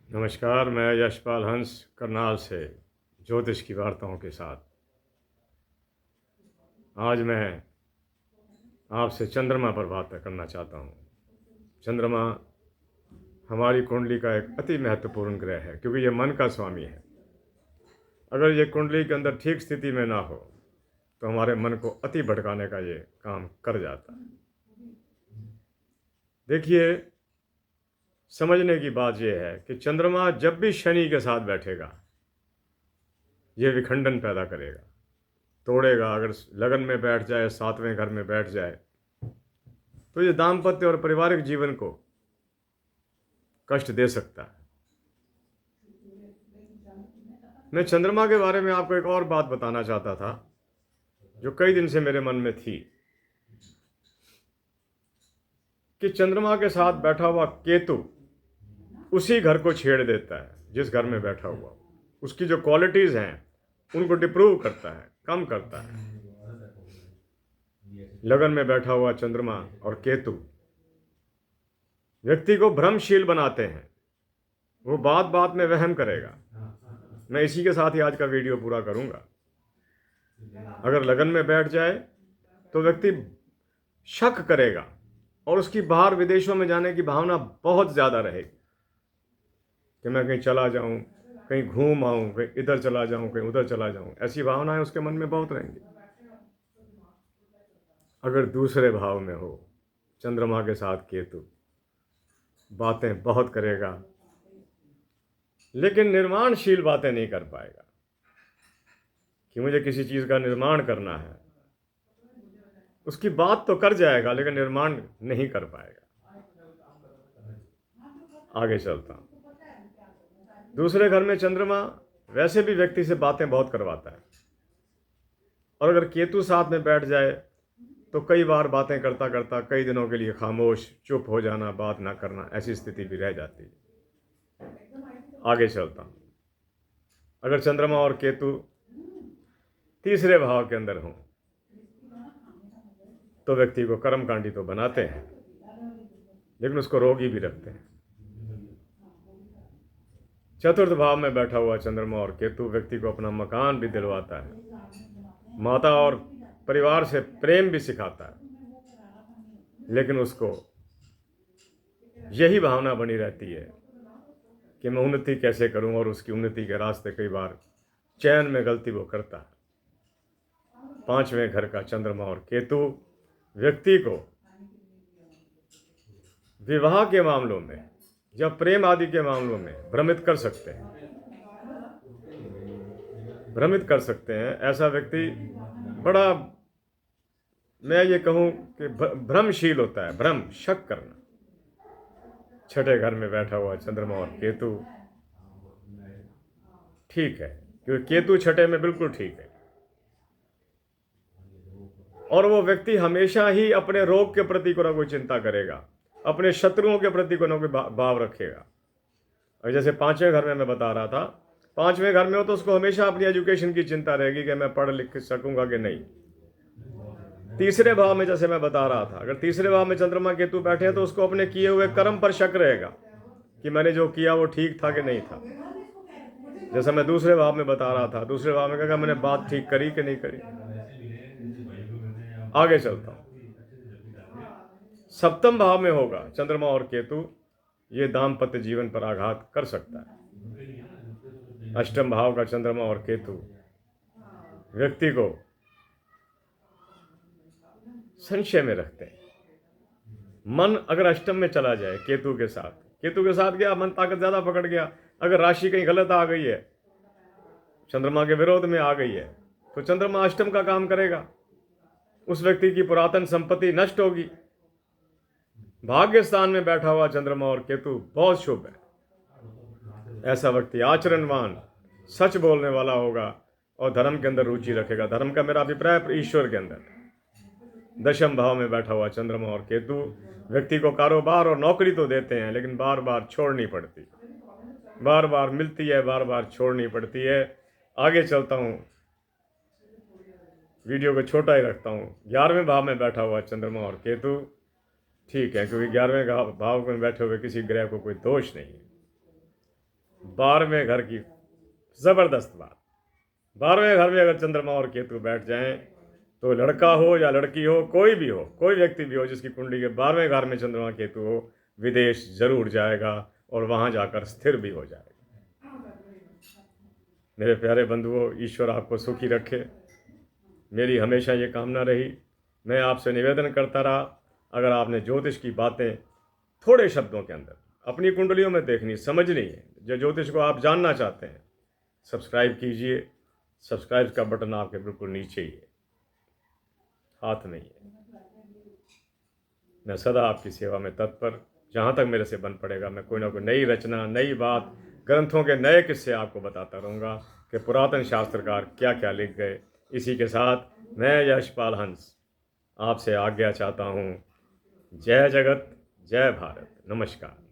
नमस्कार, मैं यशपाल हंस करनाल से ज्योतिष की वार्ताओं के साथ। आज मैं आपसे चंद्रमा पर बात करना चाहता हूँ। चंद्रमा हमारी कुंडली का एक अति महत्वपूर्ण ग्रह है, क्योंकि ये मन का स्वामी है। अगर ये कुंडली के अंदर ठीक स्थिति में ना हो तो हमारे मन को अति भटकाने का ये काम कर जाता है। देखिए, समझने की बात यह है कि चंद्रमा जब भी शनि के साथ बैठेगा ये विखंडन पैदा करेगा, तोड़ेगा। अगर लगन में बैठ जाए, सातवें घर में बैठ जाए, तो ये दाम्पत्य और पारिवारिक जीवन को कष्ट दे सकता है। मैं चंद्रमा के बारे में आपको एक और बात बताना चाहता था, जो कई दिन से मेरे मन में थी, कि चंद्रमा के साथ बैठा हुआ केतु उसी घर को छेड़ देता है जिस घर में बैठा हुआ। उसकी जो क्वालिटीज हैं उनको डिप्रूव करता है, कम करता है। लगन में बैठा हुआ चंद्रमा और केतु व्यक्ति को भ्रमशील बनाते हैं। वो बात बात में वहम करेगा। मैं इसी के साथ ही आज का वीडियो पूरा करूंगा। अगर लगन में बैठ जाए तो व्यक्ति शक करेगा और उसकी बाहर विदेशों में जाने की भावना बहुत ज़्यादा रहेगी, कि मैं कहीं चला जाऊं, कहीं घूम आऊं, कहीं इधर चला जाऊं, कहीं उधर चला जाऊं। ऐसी भावनाएं उसके मन में बहुत रहेंगी। अगर दूसरे भाव में हो चंद्रमा के साथ केतु, बातें बहुत करेगा लेकिन निर्माणशील बातें नहीं कर पाएगा, कि मुझे किसी चीज़ का निर्माण करना है। उसकी बात तो कर जाएगा लेकिन निर्माण नहीं कर पाएगा। आगे चलता हूं। दूसरे घर में चंद्रमा वैसे भी व्यक्ति से बातें बहुत करवाता है, और अगर केतु साथ में बैठ जाए तो कई बार बातें करता करता कई दिनों के लिए खामोश, चुप हो जाना, बात ना करना, ऐसी स्थिति भी रह जाती है। आगे चलता हूं। अगर चंद्रमा और केतु तीसरे भाव के अंदर हों तो व्यक्ति को कर्मकांडी तो बनाते हैं लेकिन उसको रोगी भी रखते हैं। चतुर्थ भाव में बैठा हुआ चंद्रमा और केतु व्यक्ति को अपना मकान भी दिलवाता है, माता और परिवार से प्रेम भी सिखाता है, लेकिन उसको यही भावना बनी रहती है कि मैं उन्नति कैसे करूं, और उसकी उन्नति के रास्ते कई बार चयन में गलती वो करता है। पांचवें घर का चंद्रमा और केतु व्यक्ति को विवाह के मामलों में या प्रेम आदि के मामलों में भ्रमित कर सकते हैं, ऐसा व्यक्ति बड़ा, मैं ये कहूं कि भ्रमशील होता है, भ्रम, शक करना। छठे घर में बैठा हुआ चंद्रमा और केतु ठीक है, क्योंकि केतु छठे में बिल्कुल ठीक है, और वो व्यक्ति हमेशा ही अपने रोग के प्रति कोई ना कोई चिंता करेगा, अपने शत्रुओं के प्रति कोई ना कोई भाव रखेगा। और जैसे पांचवें घर में मैं बता रहा था, पांचवें घर में हो तो उसको हमेशा अपनी एजुकेशन की चिंता रहेगी कि मैं पढ़ लिख सकूंगा कि नहीं। तीसरे भाव में जैसे मैं बता रहा था, अगर तीसरे भाव में चंद्रमा केतु बैठे हैं तो उसको अपने किए हुए कर्म पर शक रहेगा कि मैंने जो किया वो ठीक था कि नहीं था। जैसा मैं दूसरे भाव में बता रहा था, दूसरे भाव में कहा मैंने बात ठीक करी कि नहीं करी। आगे चलता हूं। सप्तम भाव में होगा चंद्रमा और केतु, ये दाम्पत्य जीवन पर आघात कर सकता है। अष्टम भाव का चंद्रमा और केतु व्यक्ति को संशय में रखते हैं। मन अगर अष्टम में चला जाए केतु के साथ गया, मन ताकत ज्यादा पकड़ गया। अगर राशि कहीं गलत आ गई है, चंद्रमा के विरोध में आ गई है, तो चंद्रमा अष्टम का काम करेगा। उस व्यक्ति की पुरातन संपत्ति नष्ट होगी। भाग्य स्थान में बैठा हुआ चंद्रमा और केतु बहुत शुभ है। ऐसा व्यक्ति आचरणवान, सच बोलने वाला होगा और धर्म के अंदर रुचि रखेगा। धर्म का मेरा अभिप्राय ईश्वर के अंदर। दशम भाव में बैठा हुआ चंद्रमा और केतु व्यक्ति को कारोबार और नौकरी तो देते हैं, लेकिन बार बार छोड़नी पड़ती, बार बार मिलती है, बार बार छोड़नी पड़ती है। आगे चलता हूं, वीडियो को छोटा ही रखता हूं। 11वें भाव में बैठा हुआ चंद्रमा और केतु ठीक है, क्योंकि 11वें भाव में बैठे हुए किसी ग्रह को कोई दोष नहीं है। 12वें घर की ज़बरदस्त बात। 12वें घर में अगर चंद्रमा और केतु बैठ जाएं तो लड़का हो या लड़की हो, कोई भी हो, कोई व्यक्ति भी हो जिसकी कुंडली के 12वें घर में चंद्रमा केतु हो, विदेश जरूर जाएगा और वहां जाकर स्थिर भी हो जाएगा। मेरे प्यारे बंधुओं, ईश्वर आपको सुखी रखे, मेरी हमेशा ये कामना रही। मैं आपसे निवेदन करता रहा, अगर आपने ज्योतिष की बातें थोड़े शब्दों के अंदर अपनी कुंडलियों में देखनी, समझनी है, जो ज्योतिष को आप जानना चाहते हैं, सब्सक्राइब कीजिए। सब्सक्राइब का बटन आपके बिल्कुल नीचे ही है, हाथ में ही है। मैं सदा आपकी सेवा में तत्पर, जहाँ तक मेरे से बन पड़ेगा मैं कोई ना कोई नई रचना, नई बात, ग्रंथों के नए किस्से आपको बताता रहूँगा कि पुरातन शास्त्रकार क्या क्या लिख गए। इसी के साथ मैं यशपाल हंस आपसे आज्ञा चाहता हूँ। जय जगत, जय भारत, नमस्कार।